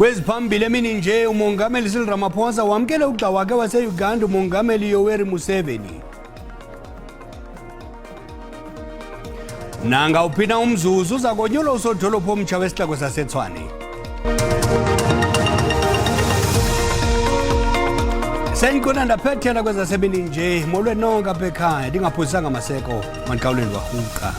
Kweziphambili emini nje umongameli Cyril Ramaphosa wamkele ugxa wakhe wase-Uganda umongameli Yoweri Museveni. Nanga uphina umzuzu uzakonyulwa usodolophu omtsha wesixeko saseTshwane. Sengikhona ndaphethela kwezasemini nje molweni nonke apha ekhaya ndingaphosisanga amaseko mandikhawuleni wahuqa.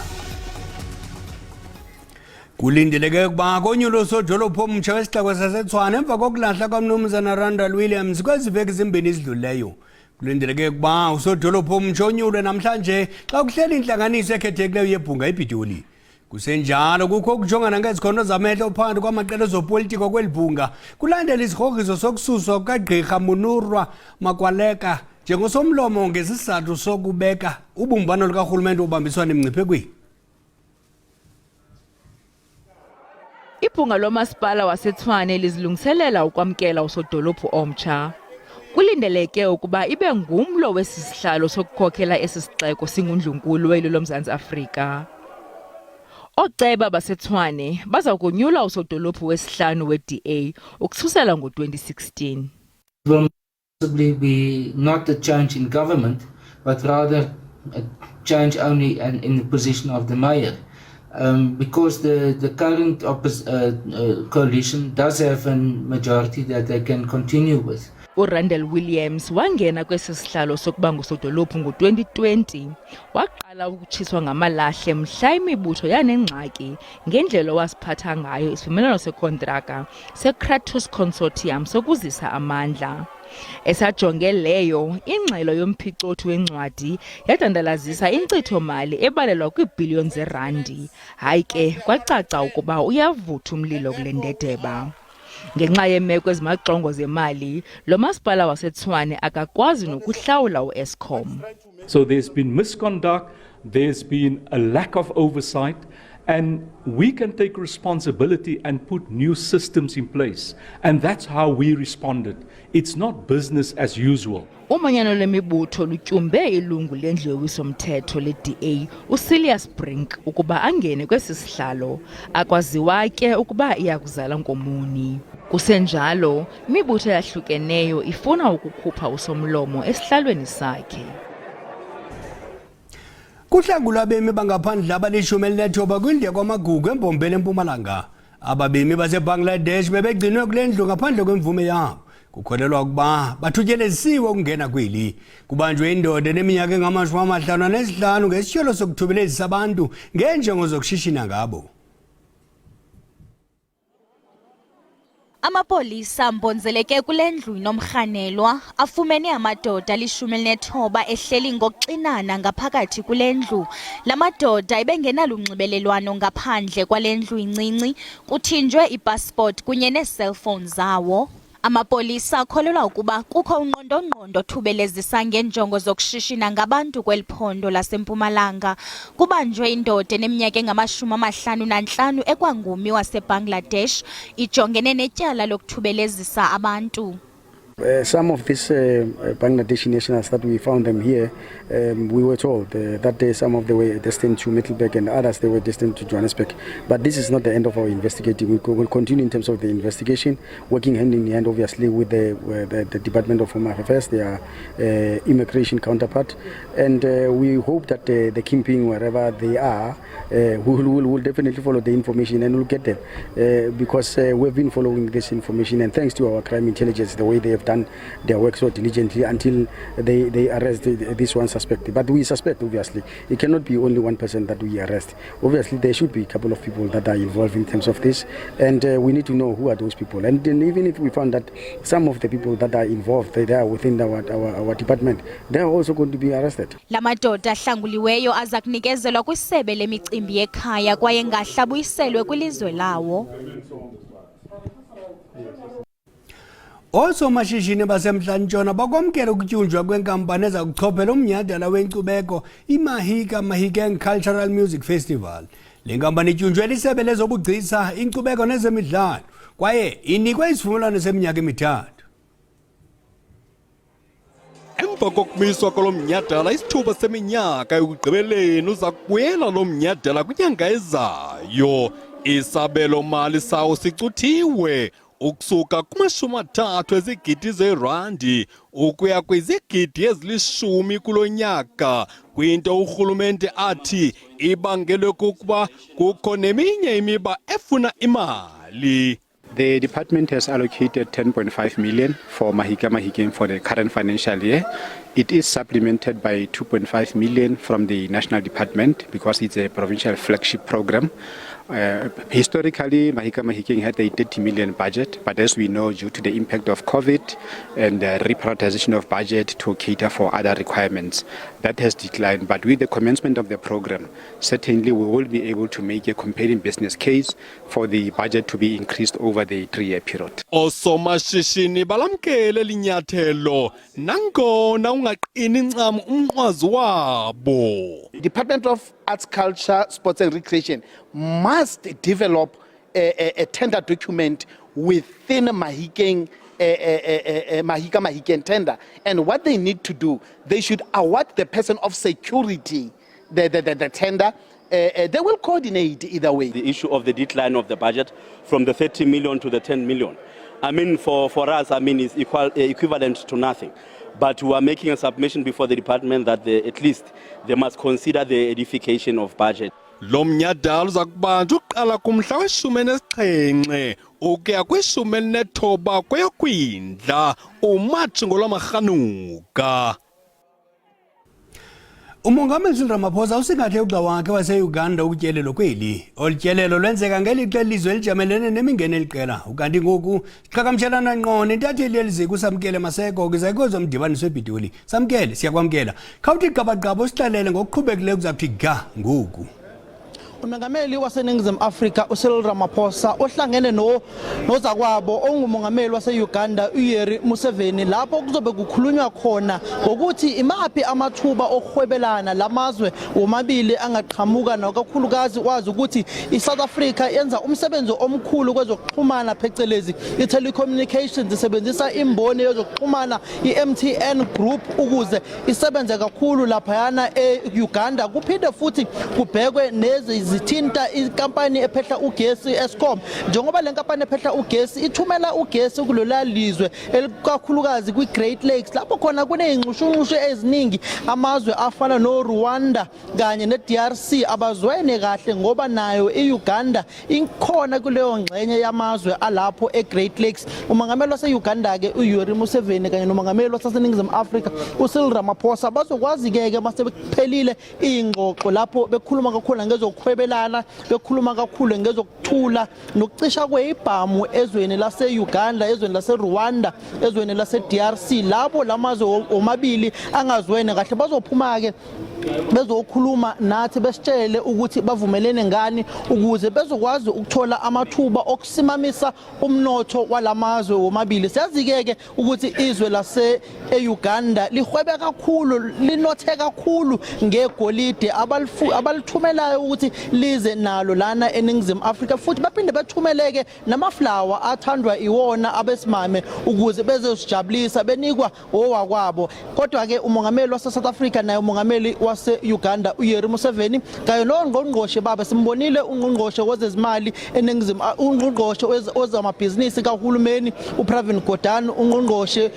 Kulindeleke ukuba konyulwe usodolophu omtsha wesixeko saseTshwane emva kokulahla kwamnumzana Randall Williams kweziveki zimbini ezidlulileyo. Kulindeleke ukuba usodolophu omtsha onyulwe namhlanje xa kuhleli intlanganiso ekhethekileyo yebhunga ePitoli. Kusenjalo kukho ukujongana ngezikhono zamehlo phakathi kwamaqela ezopolitiko kweli bhunga kulandela isigrogriso sokususwa kukagqirha Munurwa Makwaleka njengosomlomo ngesizathu sokubeka ubumbano lukarhulumente obambiswana emngciphekweni. Ibhunga lomasipala waseTshwane lizilungiselela ukwamkela usodolophu omtsha. Kulindeleke ukuba ibe ngumlo wesisihlalo sokukhokhela esi sixeko singundlunkulu lomzantsi Afrika. Ooceba baseTshwane baza kunyula usodolophu wesihlanu we-DA ukususela ngo-2016. It will possibly be not a change in government, but rather a change only in the position of the mayor. Because the current coalition does have a majority that they can continue with. Randall Williams wangena kwesi sihlalo sokuba ngusodolophu ngo-2020 waqala ukutshiswa ngamalahle mhla imibutho yanengxaki ngendlela wasiphatha ngayo isivumelwano sekontraka seCratos Consortium sokuzisa amandla. Esajonge leyo ingxelo yomphicothi wencwadi yadandalazisa inkcitho-mali ebalelwa kwiibhiliyoni zeerandi. Hayi ke kwacaca ukuba uyavutha umlilo kule ndedeba. Ngenxa yeemeko ezimaxongo zemali lo masipala waseTshwane akakwazi nokuhlawula u-Eskom. So there's been misconduct, there's been a lack of oversight, and we can take responsibility and put new systems in place. And that's how we responded. It's not business as usual. Umanyano lemibutho lutyumbe ilungu lendlu yowiso-mthetho le-DA uSilius Brink ukuba angene kwesi sihlalo, akwaziwa ke ukuba iyakuzala nkomuni. Kusenjalo, imibutho yahlukeneyo ifuna ukukhupha usomlomo esihlalweni sakhe. Kuhlangulwe abemi bangaphandle abali-19 kwindlu kwamagugu embombela eMpumalanga. Ababemi baseBangladesh bebegcinwe kule ndlu ngaphandle kwemvume yabo. Kukholelwa ukuba bathutyelezisiwe ukungena kweli. Kubanjwe indoda eneminyaka engama-55 ngesitsholo sokuthubelezisa abantu ngeenjongo zokushishina ngabo. Amapolisa mbonzeleke kule ndlu nomrhanelwa afumene amadoda ali-19 ehleli ngokuxinana ngaphakathi kule ndlu. La madoda ebengenalunxibelelwano ngaphandle kwale ndlu incinci, kuthinjwe iipasipoti kunye neeselfowuni zawo. Amapolisa akholelwa ukuba kukho unqondongqondo thubelezisa ngenjongo zokushishina ngabantu kweli phondo laseMpumalanga. Kubanjwe indoda eneminyaka engama-55 ekwangumi waseBangladesh ijongene netyala lokuthubelezisa abantu. Some of these Bangladeshi nationals that we found them here, we were told that some of them were destined to Middelburg and others they were destined to Johannesburg. But this is not the end of our investigating. We will continue in terms of the investigation, working hand in hand obviously with the Department of Home Affairs, their immigration counterpart. And we hope that the kingpin, wherever they are, will definitely follow the information and will get them. Because we've been following this information, and thanks to our crime intelligence, the way they have done their work so diligently until they arrest this one suspect. But we suspect, obviously, it cannot be only one person that we arrest. Obviously, there should be a couple of people that are involved in terms of this, and we need to know who are those people. And then even if we found that some of the people that are involved, they are within our department, they are also going to be arrested. La madoda ahlanguliweyo aza kunikezelwa kwisebe lemicimbi yekhaya kwaye ngahla buyiselwe kwilizwe lawo. Oosomashishini basemntla-ntshona bakwamkela ukutyunjwa kwenkampani eza kuchophela umnyhadala wenkcubeko iMahika Cultural Music Festival. Le nkampani ityunjwe lisebe lezobugcisa, inkcubeko nezemidlalo kwaye inikwe isivumelwano seminyaka emithathu. Emva kokumiswa kwalo mnyhadala isithuba seminyaka ekugqibeleni uza kuwela lo mnyhadala kwinyanga ezayo. Isabelo mali sawo sicuthiwe ukusuka kuma-30 ezigidi zeerandi ukuya kwizigidi ezili-10 kulo nyaka, kwinto urhulumente athi ibangelwe kukuba kukho neminye imiba efuna imali. The department has allocated 10.5 million for Mahika Mahikeng for the current financial year. It is supplemented by 2.5 million from the national department because it's a provincial flagship program. Historically, Mahika Mahikeng had a 30 million budget, but as we know, due to the impact of COVID and the reprioritization of budget to cater for other requirements, that has declined. But with the commencement of the program, certainly we will be able to make a compelling business case for the budget to be increased over the 3-year period. Oosomashishini balamkele linyathelo nangona ungaqini ncam umnqwazi wabo. Department of Arts, Culture, Sports and Recreation must develop a tender document within Mahika Mahikeng tender. And what they need to do, they should award the person of security the tender. They will coordinate either way. The issue of the decline of the budget from the 30 million to the 10 million. I mean, for us, I mean, is equivalent to nothing. But we are making a submission before the department that at least they must consider the edification of budget. Lo mnyhadala uza kubanjwa uqala kumhla we-17 ukuya kwi-19 kweyoKwindla uMatshi ngolwamaRhanuka. Umongameli Cyril Ramaphosa usingathe ugxa wakhe wase-Uganda utyelelo kweli. Utyelelo lwenzeka ngelixa ilizwe elijamelene nemingeni eliqela. Ukanti ngoku siqhagamshelana ngqo nentatheli yeliziko uSamkele Maseko kwizayikhwe zomdibaniso wePitoli. Samkele, siyakwamkela. Khawuthi gqabagqaba usihlalele ngokuqhubekileyo kuzakuthi ga ngoku. Umongameli waseNingizimu Afrika uCyril Ramaphosa ohlangene nozakwabo ongumongameli wase-Uganda uYoweri Museveni lapho kuzobe kukhulunywa khona ngokuthi imaphi amathuba okuhwebelana lamazwe womabili angaqhamuka nokakhulukazi wazi ukuthi iSouth Africa yenza umsebenzi omkhulu kwezokuxhumana phecelezi i-telecommunications isebenzisa imboni yezokuxhumana i-MTN Group ukuze isebenze kakhulu laphayana e-Uganda kuphinde futhi kubhekwe zithinta inkampani ephehla ugesi Eskom njengoba le nkampani ephehla ugesi ithumela ugesi kulola lizwe elikakhulukazi kwi-Great Lakes lapho khona kuneyingxushungxushu eziningi amazwe afana noRwanda kanye neDRC abazwene kahle ngoba nayo iUganda ikhona kuleyo ngxenye yamazwe alapho eGreat Lakes. Umongameli wase-Uganda ke uYoweri Museveni kanye nomongameli waseNingizimu Afrika uCyril Ramaphosa bazokwazi ke masebephelile ingxoxo lapho bekhuluma kakhulu ngezokuhwebelana bekhuluma kakhulu ngezokuthula nokucisha kwezibhamu ezweni lase-Uganda, ezweni lase-Rwanda, ezweni lase-DRC labo lamazwe omabili angazwene kahle bazophuma ke bezokhuluma nathi besitshele ukuthi bavumelene ngani ukuze bezokwazi ukuthola amathuba okusimamisa umnotho walamazwe womabili. Siyazike ukuthi izwe lase-Uganda lihwebe kakhulu linothe kakhulu ngegolide abalithumelayo ukuthi lize nalo lana eNingizimu Afrika futhi baphinde bethumeleke namaflawa athandwa iwona abesimame ukuze bezosijabulisa benikwa owakwabo. Kodwa ke umongameli wase-South Africa naye umongameli wase-Uganda uYoweri Museveni kanye nongqongqoshe baba simbonile ungqongqoshe wezezimali eNingizimu ungqongqoshe wezamabhizinisi kahulumeni uPravin Gordhan ungqongqoshe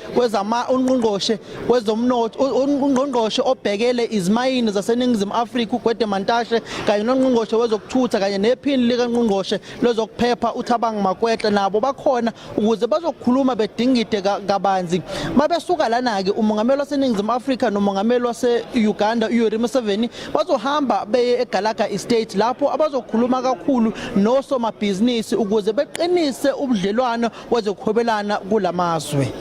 wezomnotho ungqongqoshe obhekele izimayini zaseNingizimu Afrika uGwede Mantashe kanye nongqongqoshe wezokuthutha kanye nephini likangqongqoshe lezokuphepha uThabang Makwetla nabo bakhona ukuze bazokhuluma bedingide kabanzi. Mabesuka lana ke umongameli waseNingizimu Afrika nomongameli wase-Uganda uYoweri Museveni bazohamba beye eGalaga Estate lapho abazokhuluma kakhulu nosomabhizinisi ukuze beqinise ubudlelwano wezokuhwebelana kulamazwe.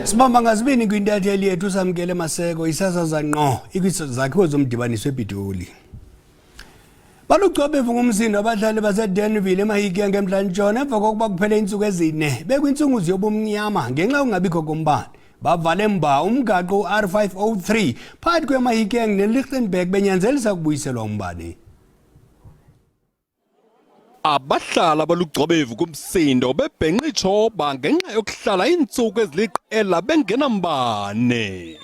Sibamba ngazibini kwintatheli yethu uSamkele Maseko isasaza ngqo ikwisizakhiwo zomdibaniso wePitoli. Balucobe ngumsindo abahlali baseDanville eMahikeng eMntla-Ntshona emva kokuba kuphele insuku ezine bekwintsunguzyo yobumnyama ngenxa ungabikho kombane. Bavale mba umgaqo R503 phakathi kweMahikeng neLichtenburg benyanzelisa kubuyiselwa umbane. Abahlala balugcobevu kumsindo bebhenqa itshoba ngenxa yokuhlala iintsuku eziliqela bengenambane.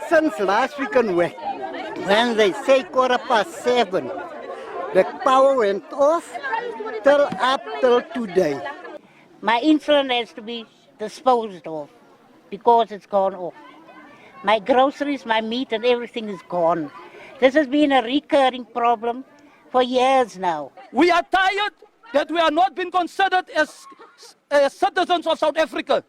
Since last week on when they say 7:15, The power went off till today. My influence has to be disposed of because it's gone off. My groceries, my meat and everything is gone. This has been a recurring problem for years now. We are tired that we are not being considered as citizens of South Africa.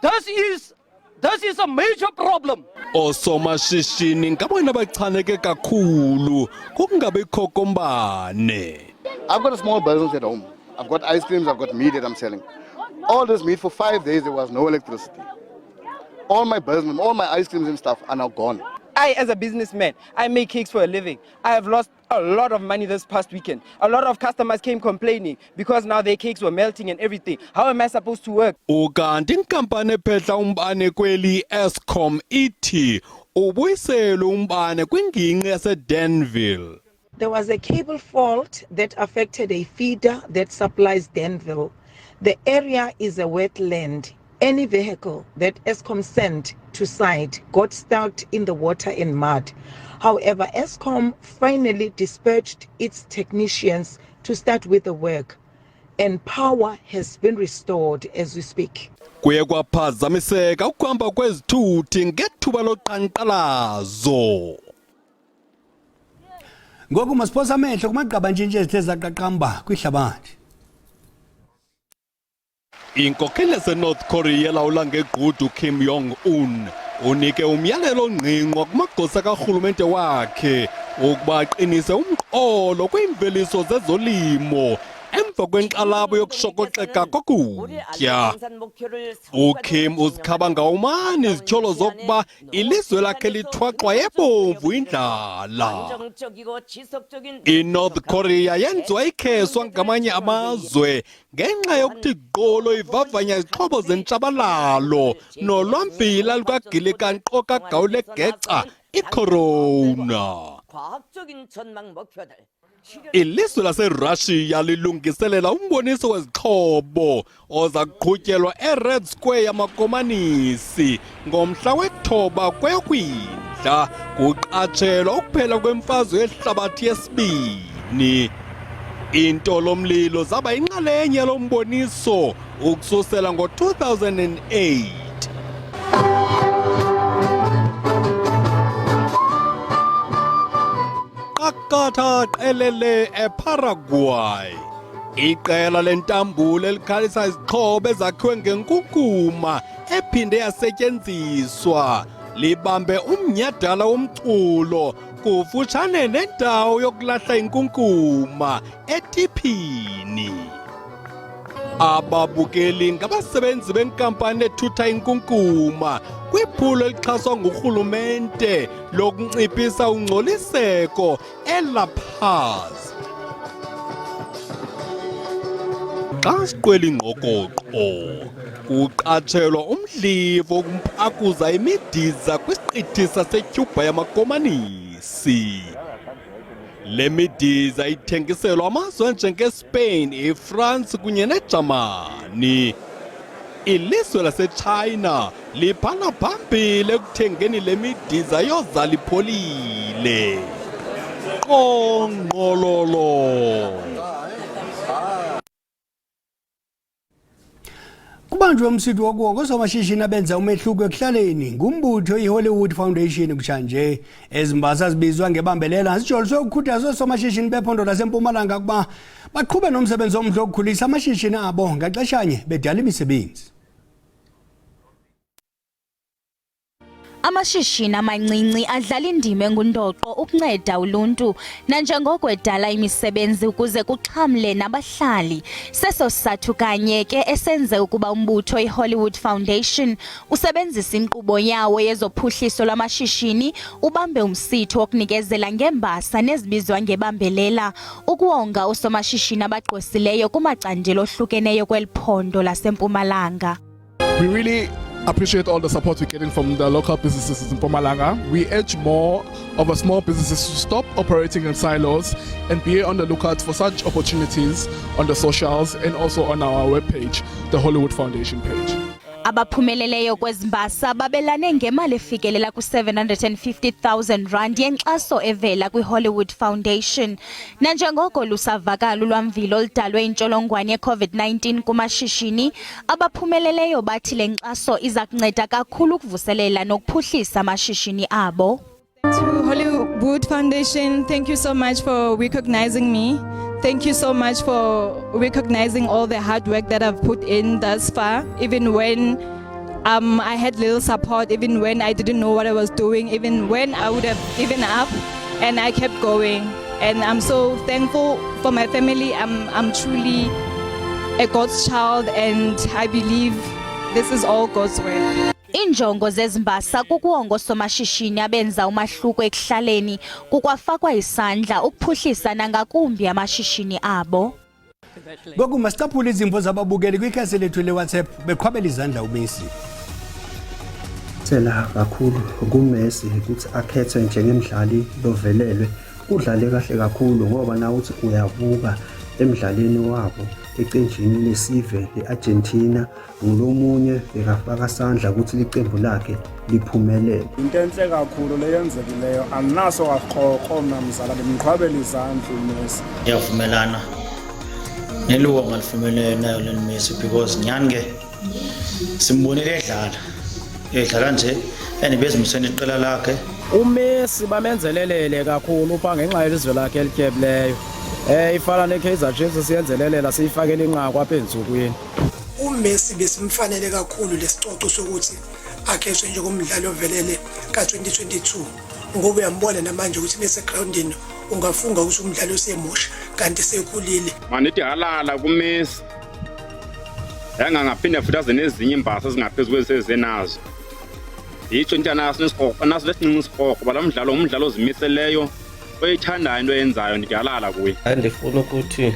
This is a major problem. Oosomashishini ngabona bachaneke kakhulu kungabikho kombane. I've got a small business at home. I've got ice creams, I've got meat that I'm selling. All this meat for 5 days, there was no electricity. All my business, all my ice creams and stuff are now gone. I, as a businessman, I make cakes for a living. I have lost a lot of money this past weekend. A lot of customers came complaining because now their cakes were melting and everything. How am I supposed to work? Ukanti inkampani ephehla umbane kweli Eskom ithi ubuyiselwe umbane kwingingqi yaseDanville. There was a cable fault that affected a feeder that supplies Danville. The area is a wetland. Any vehicle that Eskom sent to site got stuck in the water and mud. However, Eskom finally dispatched its technicians to start with the work, and power has been restored as we speak. Kuye kwaphazamiseka ukuhamba kwezithuthi ngethuba loqhankqalazo. Ngoku masiphosa amehlo kumagqabantshintshi ezithe zaqaqamba kwihlabathi. Inkokheli yaseNorth Korea lawula ngegqudu Kim Jong-un unike umyalelo ongqingqwa kumagosa karhulumente wakhe ukuba aqinise umqolo kwiimveliso zezolimo emva kwenkxalabo yokushokoxeka kokutya. UKim uzikhaba ngawumani izityholo zokuba ilizwe lakhe lithwaxwa yebomvu indlala. INorth Korea yenziwa ikheswa ngamanye amazwe ngenxa yokuthi gqolo ivavanya izixhobo zentshabalalo nolwamvila lukagilikanqo kagawule geca icorona. Ilizwe laseRussia lilungiselela umboniso wezixhobo oza kuqhutyelwa eRed Square yamakomanisi ngomhla we-9 kweyoKwindla kuqatshelwa ukuphela kwemfazwe yehlabathi yesibini. Iintolo-mlilo zaba yinxalenye yalo mboniso ukususela ngo-2008. Qakatha qelele eParaguay. Iqela lentambulo elikhalisa izixhobo ezakhiwe ngenkunkuma ephinde yasetyenziswa libambe umnhydala womculo kufutshane nendawo yokulahla inkunkuma etiphini. Ababukeli ngabasebenzi benkampani ethutha inkunkuma kwiphulo elixhaswa ngurhulumente lokunciphisa ungcoliseko eLa Paz. Xa siqwela ingqokoqo kuqatshelwa umdlivo wokumphakuza imidiza kwisiqithi saseCuba yamakomanisi. Le midiza ithengiselwa amazwe anjengeSpain, iFrance kunye neJamani. Ilizwe laseChina liphala phambili ekuthengeni le midiza yoza lipholile. Qongqololo. Kubanjwe umsitho wokuwonga oosomashishini abenza umehluko ekuhlaleni ngumbutho iHollywood Foundation kutshanje. Ezimbasa zibizwa ngebambelela zijoliswe ukukhuthaza oosomashishini bephondo laseMpumalanga ukuba baqhube nomsebenzi omhle wokukhulisa amashishini abo ngaxeshanye bedala imisebenzi. Amashishini amancinci adlala indima engundoqo ukunceda uluntu nanjengoko edala imisebenzi ukuze kuxhamle nabahlali. Seso sizathu kanye ke esenze ukuba umbutho iHollywood Foundation usebenzisa inkqubo yawo yezophuhliso lwamashishini ubambe umsitho wokunikezela ngembasa nezibizwa ngebambelela ukuwonga oosomashishini abagqwesileyo kumacandelo ohlukeneyo kweli phondo laseMpumalanga. We really appreciate all the support we're getting from the local businesses in Impumalanga. We urge more of our small businesses to stop operating in silos and be on the lookout for such opportunities on the socials and also on our webpage, the Hollywood Foundation page. Abaphumeleleyo kwezimbasa babelane ngemali efikelela ku-750,000 rand yenkxaso evela kwi-Hollywood Foundation. Nanjengoko lusavakalo lwamvilo oludalwe intsholongwane ye-COVID-19 kumashishini, abaphumeleleyo bathi le nkxaso iza kunceda kakhulu ukuvuselela nokuphuhlisa amashishini abo. To Hollywood Foundation, thank you so much for recognizing me. Thank you so much for recognizing all the hard work that I've put in thus far, even when I had little support, even when I didn't know what I was doing, even when I would have given up, and I kept going. And I'm so thankful for my family. I'm truly a God's child, and I believe this is all God's work. Injongo zezimbasa kukuwonga oosomashishini abenza umahluko ekuhlaleni, kukwafakwa isandla ukuphuhlisa nangakumbi amashishini abo. Ngoku masicaphule izimvo zababukeli kwikhasi lethu leWhatsApp beqhwabela izandla uMessi. Sela kakhulu kuMessi ukuthi akhethwe njengemdlali lovelelwe, udlale kahle kakhulu ngoba na uthi uyabuka emidlalweni wabo ecenjini lesive leArgentina, ngulomunye bekafaka sandla ukuthi liqembu lakhe liphumelele. Into enhle kakhulu leyenzekileyo, aninaso kakhokho mnamzala limqhwabela izandla uMessi. Ndiyavumelana neluwo ngalifumelele nayo le Messi because nyani ke simbonile edlala nje bezimisene iqela lakhe. uMessi bamenzelelele kakhulu upha ngenxa yelizwe lakhe elityebileyo. Ifana neKaizer Chiefs siyenzelelela siyifakela inqaku apha enzukwini. uMessi besimfanele kakhulu lesicoco sokuthi akhethwe njengomdlali ovelele ka-2022 ngoba uyambona namanje ukuthi bese groundini ungafunga ukuthi umdlali osemusha kanti sekhulile. Manithi halala kuMessi ngaphinda futhi aze nezinye imbasa ezingaphezulu kwesezenazo. Yitsho into naso lesincinci isikrokro balamdlalo umdlalo ozimiseleyo oyithandayo into yenzayo ndiyalala kuye. Ndifuna ukuthi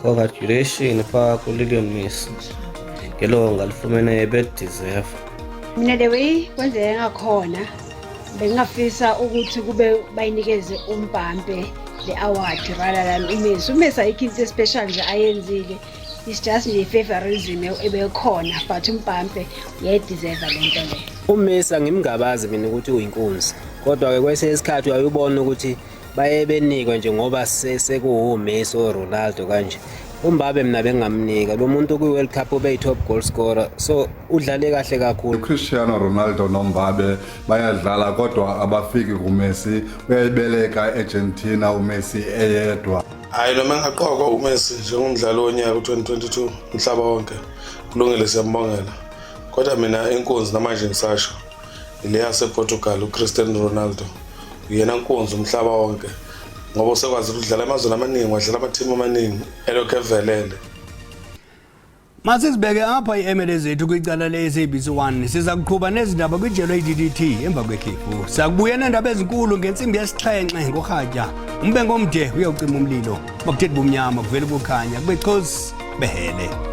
congratulations phaa kuLionel Messi ngelo ngalifumene bedeserve. Mina the way kwenzeka ngakhona bengafisa ukuthi kube bayinikeze umbambe le award rather than uMessi. uMessi ayikho into special nje ayenzile, it's just nje favorism ebekhona but umbambe uyayideserve lento le. uMessi angimngabazi mina ukuthi uyinkunzi, kodwa ke kwesinye isikhathi uyayibona ukuthi baye benikwe nje ngoba sekuwuMessi oRonaldo kanje. Umbabe mina bengamnika lo muntu kwi-World Cup ube yi-top goal scorer, so udlale kahle kakhulu. Cristiano Ronaldo noMbabe bayadlala kodwa abafiki kuMessi, uyayibeleka eArgentina uMessi eyedwa. Hayi noma ngaqokwa uMessi njengomdlali wonyaka u-2022 umhlaba wonke kulungile siyambongela, kodwa mina inkunzi namanje ngisasho ile yasePortugal uCristiano Ronaldo uyena inkunzi umhlaba wonke ngoba usekwazi ukudlala amazwe amaningi, wadlala amathimu amaningi elokhu evelele. Masizibeke apha iEmele zethu kwicala le-SABC 1 siza kuqhuba nezindaba kwijelo iDDT emva kwekhefu. Sakubuya neendaba ezinkulu ngentsimbi yesi-7 ngorhatya. Umbengo omde uyawucima umlilo, bakuthethi bumnyama kuvele kukhanya kube chosi behele.